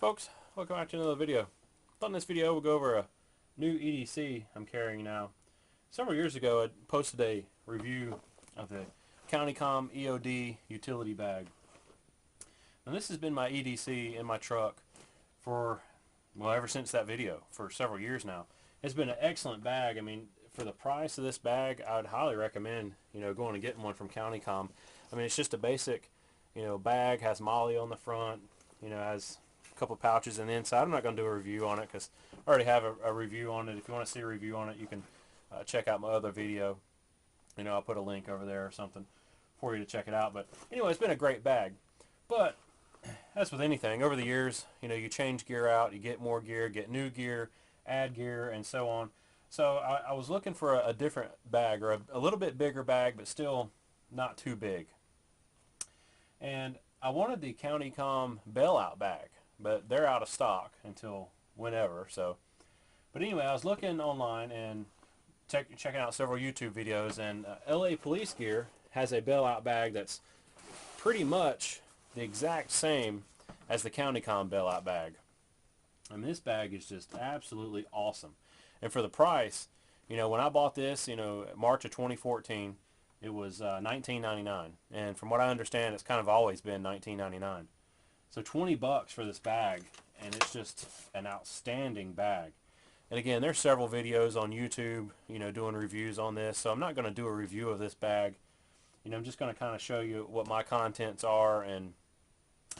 folks, welcome back to another video. Thought in this video we'll go over a new EDC I'm carrying now. Several years ago I posted a review of the County Comm EOD Utility bag. And this has been my EDC in my truck for, well, ever since that video, for several years now. It's been an excellent bag. I mean, for the price of this bag, I would highly recommend, going and getting one from County Comm. I mean, it's just a basic, bag, has MOLLE on the front, has a couple pouches in the inside. I'm not going to do a review on it because I already have a review on it. If you want to see a review on it, you can check out my other video. I'll put a link over there or something for you to check it out. But anyway, it's been a great bag. But as with anything, over the years, you change gear out, you get more gear, get new gear, add gear, and so on. So I was looking for a different bag, or a little bit bigger bag, but still not too big. And I wanted the County Comm bailout bag, but they're out of stock until whenever. So, but anyway, I was looking online and checking out several YouTube videos, and LAPolice gear has a bailout bag that's pretty much the exact same as the County Comm bailout bag. I mean, this bag is just absolutely awesome. And for the price, when I bought this, March of 2014, it was $19.99. And from what I understand, it's kind of always been $19.99. So 20 bucks for this bag, and it's just an outstanding bag. And again, there's several videos on YouTube, doing reviews on this. So I'm not going to do a review of this bag. I'm just going to kind of show you what my contents are and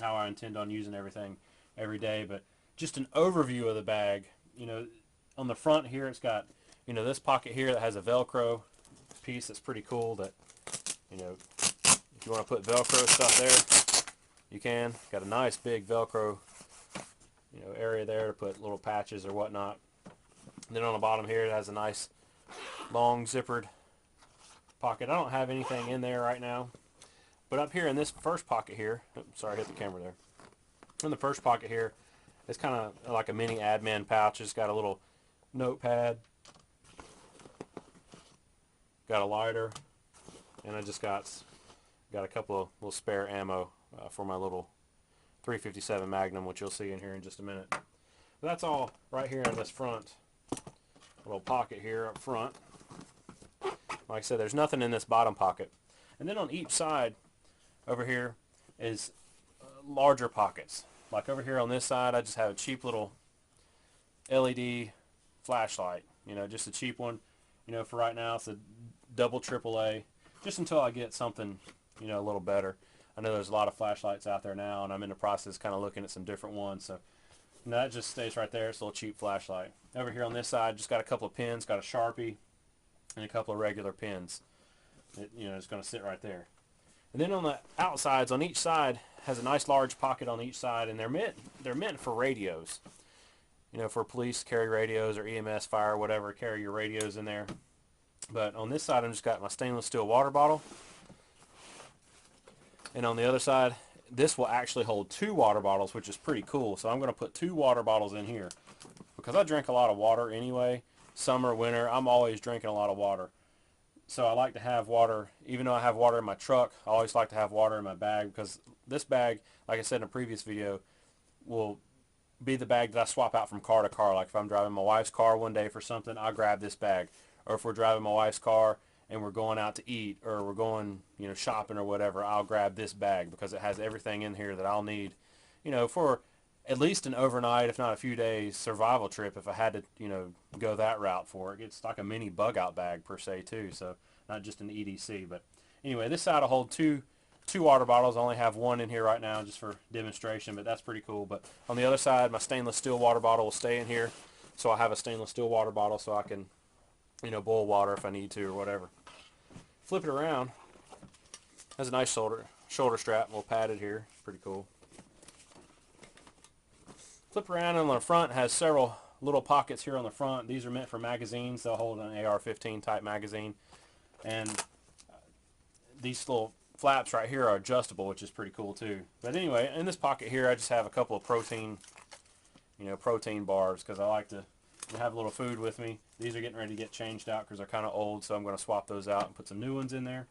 how I intend on using everything every day. But just an overview of the bag. On the front here, it's got, this pocket here that has a Velcro piece that's pretty cool. That, if you want to put Velcro stuff there, you can. Got a nice big Velcro, area there to put little patches or whatnot. And then on the bottom here, it has a nice long zippered pocket. I don't have anything in there right now, but up here in this first pocket here, oops, sorry, I hit the camera there. In the first pocket here, it's kind of like a mini admin pouch. It's got a little notepad, got a lighter, and I just got a couple of little spare ammo for my little 357 Magnum, which you'll see in here in just a minute. But that's all right here in this front little pocket here up front. Like I said, there's nothing in this bottom pocket. And then on each side over here is larger pockets. Like over here on this side, I just have a cheap little LED flashlight. Just a cheap one. For right now, it's a double AAA. Just until I get something, a little better. I know there's a lot of flashlights out there now, and I'm in the process kind of looking at some different ones. So that just stays right there. It's a little cheap flashlight. Over here on this side, just got a couple of pins, got a Sharpie, and a couple of regular pins. It's going to sit right there. And then on the outsides, on each side, has a nice large pocket on each side, and they're meant for radios. For police, carry radios, or EMS, fire, whatever, carry your radios in there. But on this side, I've just got my stainless steel water bottle. And on the other side, this will actually hold 2 water bottles, which is pretty cool. So I'm going to put 2 water bottles in here. Because I drink a lot of water anyway. Summer, winter, I'm always drinking a lot of water. So I like to have water, even though I have water in my truck, I always like to have water in my bag, because this bag, like I said in a previous video, will be the bag that I swap out from car to car. Like if I'm driving my wife's car one day for something, I'll grab this bag. Or if we're driving my wife's car and we're going out to eat, or we're going, shopping or whatever, I'll grab this bag because it has everything in here that I'll need, for at least an overnight, if not a few days, survival trip if I had to, go that route for it. It's like a mini bug out bag per se too, so not just an EDC. But anyway, this side will hold two water bottles. I only have one in here right now just for demonstration, but that's pretty cool. But on the other side, my stainless steel water bottle will stay in here, so I'll have a stainless steel water bottle so I can, boil water if I need to or whatever. Flip it around. Has a nice shoulder strap, a little padded here. Pretty cool. Flip around, and on the front has several little pockets here on the front. These are meant for magazines. They'll hold an AR-15 type magazine. And these little flaps right here are adjustable, which is pretty cool too. But anyway, in this pocket here, I just have a couple of protein bars, because I like to have a little food with me. These are getting ready to get changed out because they're kind of old, so I'm going to swap those out and put some new ones in there.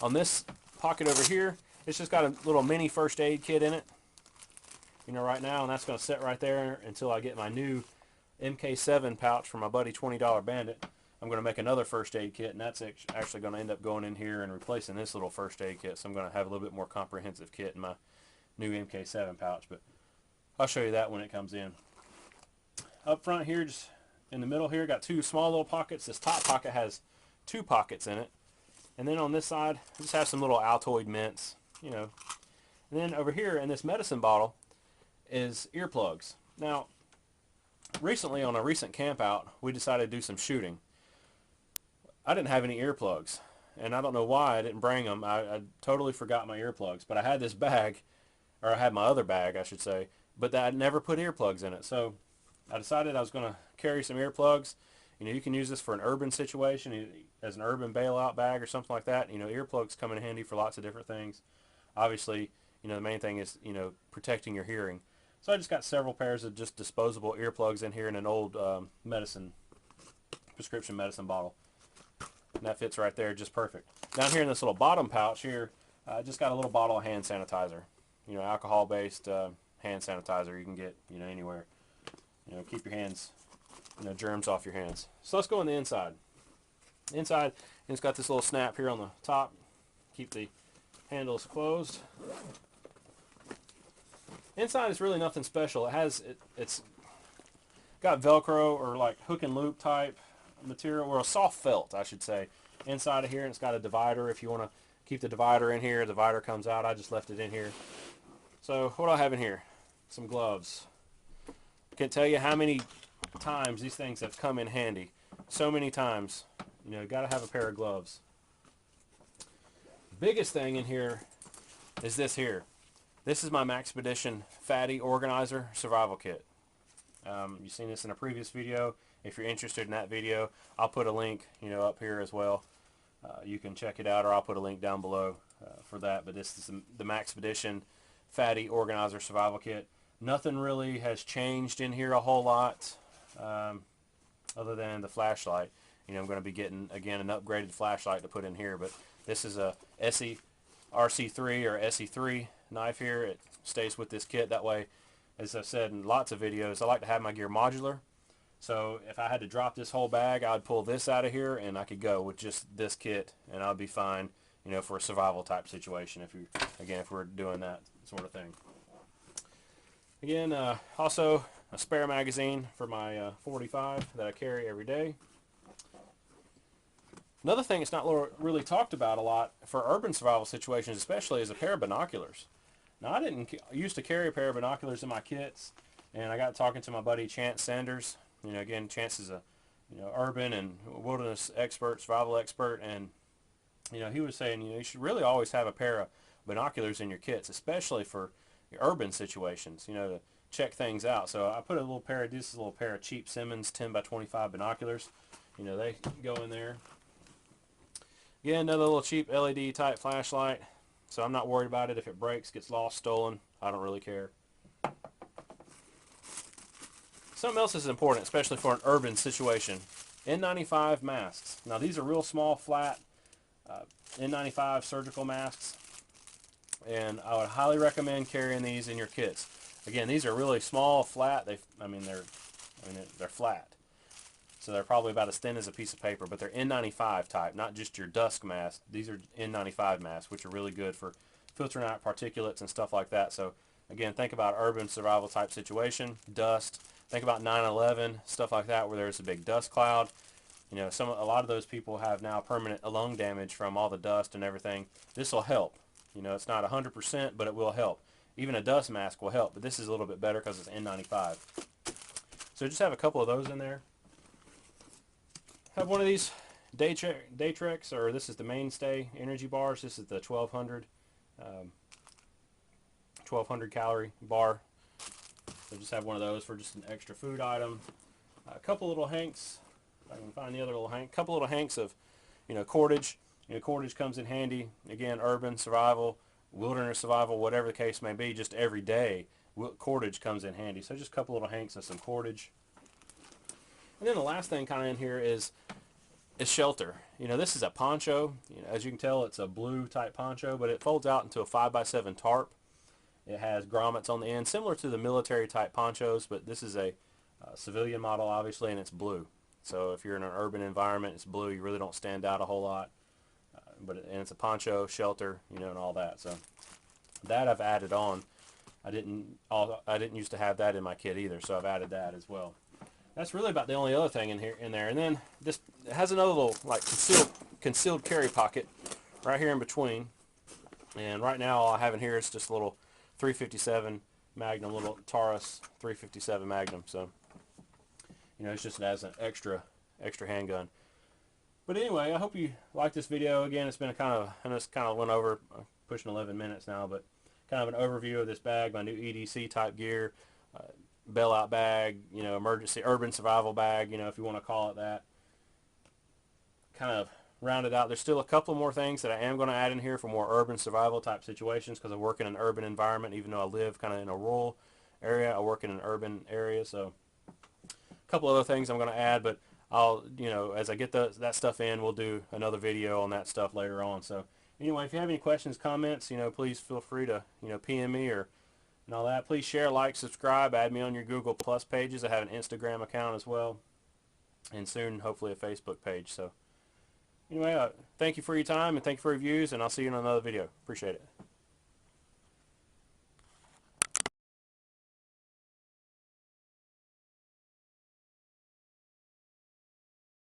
On this pocket over here, it's just got a little mini first aid kit in it. right now, and that's going to sit right there until I get my new MK7 pouch for my buddy $20 Bandit. I'm going to make another first aid kit, and that's actually going to end up going in here and replacing this little first aid kit. So I'm going to have a little bit more comprehensive kit in my new MK7 pouch, but I'll show you that when it comes in. Up front here, just in the middle here, got two small little pockets. This top pocket has two pockets in it, and then on this side, I just have some little Altoid mints, And then over here in this medicine bottle is earplugs. Now, recently on a recent camp out, we decided to do some shooting. I didn't have any earplugs, and I don't know why I didn't bring them. I totally forgot my earplugs, but I had this bag, or I had my other bag, I should say, but I never put earplugs in it. So I decided I was going to carry some earplugs. You can use this for an urban situation, as an urban bailout bag or something like that. Earplugs come in handy for lots of different things. Obviously, the main thing is, protecting your hearing. So I just got several pairs of just disposable earplugs in here in an old prescription medicine bottle. And that fits right there just perfect. Down here in this little bottom pouch here, I just got a little bottle of hand sanitizer. Alcohol-based hand sanitizer you can get, anywhere. Keep your hands, germs off your hands. So let's go on the inside. Inside, it's got this little snap here on the top. Keep the handles closed. Inside is really nothing special. It's got Velcro or like hook and loop type material, or a soft felt, I should say, inside of here, and it's got a divider. If you want to keep the divider in here, the divider comes out. I just left it in here. So what do I have in here? Some gloves. I can't tell you how many times these things have come in handy. So many times. Got to have a pair of gloves. The biggest thing in here is this here. This is my Maxpedition Fatty Organizer Survival Kit. You've seen this in a previous video. If you're interested in that video, I'll put a link, up here as well. You can check it out, or I'll put a link down below for that. But this is the Maxpedition Fatty Organizer Survival Kit. Nothing really has changed in here a whole lot, other than the flashlight. I'm going to be getting, again, an upgraded flashlight to put in here. But this is a RC3 or SE3 knife here. It stays with this kit. That way, as I've said in lots of videos, I like to have my gear modular. So if I had to drop this whole bag, I'd pull this out of here and I could go with just this kit, and I'd be fine, for a survival type situation if we're doing that sort of thing. Again, also a spare magazine for my 45 that I carry every day. Another thing that's not really talked about a lot for urban survival situations especially is a pair of binoculars. Now, I didn't used to carry a pair of binoculars in my kits, and I got talking to my buddy Chance Sanders. Again, Chance is a urban and wilderness expert, survival expert, and he was saying you should really always have a pair of binoculars in your kits, especially for your urban situations, to check things out. So I put this is a little pair of cheap Simmons 10x25 binoculars. They go in there. Again, another little cheap LED type flashlight. So I'm not worried about it if it breaks, gets lost, stolen. I don't really care. Something else is important, especially for an urban situation. N95 masks. Now these are real small, flat N95 surgical masks, and I would highly recommend carrying these in your kits. Again, these are really small, flat. They're flat, so they're probably about as thin as a piece of paper. But they're N95 type, not just your dust mask. These are N95 masks, which are really good for filtering out particulates and stuff like that. So again, think about urban survival type situation, dust. Think about 9/11, stuff like that, where there's a big dust cloud. A lot of those people have now permanent lung damage from all the dust and everything. This will help. It's not 100%, but it will help. Even a dust mask will help, but this is a little bit better because it's N95. So just have a couple of those in there. Have one of these Daytrex, or this is the mainstay energy bars. This is the 1200 calorie bar. So just have one of those for just an extra food item. A couple little hanks, if I can find the other little hank. Couple little hanks of, cordage. Cordage comes in handy. Again, urban survival, wilderness survival, whatever the case may be, just every day, cordage comes in handy. So just a couple little hanks of some cordage. And then the last thing kind of in here is shelter. This is a poncho. As you can tell, it's a blue type poncho, but it folds out into a 5x7 tarp. It has grommets on the end, similar to the military type ponchos, but this is a civilian model, obviously, and it's blue. So if you're in an urban environment, it's blue. You really don't stand out a whole lot. And it's a poncho, shelter, and all that. So that I've added on. I didn't used to have that in my kit either, so I've added that as well. That's really about the only other thing in there. And then this it has another little like concealed carry pocket right here in between. And right now all I have in here is just a little 357 Magnum, little Taurus 357 Magnum. So it's just as an extra handgun. But anyway, I hope you like this video. Again, it's been I just kind of went over, pushing 11 minutes now, but kind of an overview of this bag, my new EDC type gear, bailout bag, emergency urban survival bag, if you want to call it that. Kind of rounded out. There's still a couple more things that I am going to add in here for more urban survival type situations, because I work in an urban environment. Even though I live kind of in a rural area, I work in an urban area. So a couple other things I'm going to add, but I'll, as I get that stuff in, we'll do another video on that stuff later on. So anyway, if you have any questions, comments, please feel free to, PM me and all that. Please share, like, subscribe, add me on your Google Plus pages. I have an Instagram account as well, and soon, hopefully, a Facebook page. So anyway, thank you for your time, and thank you for your views, and I'll see you in another video. Appreciate it.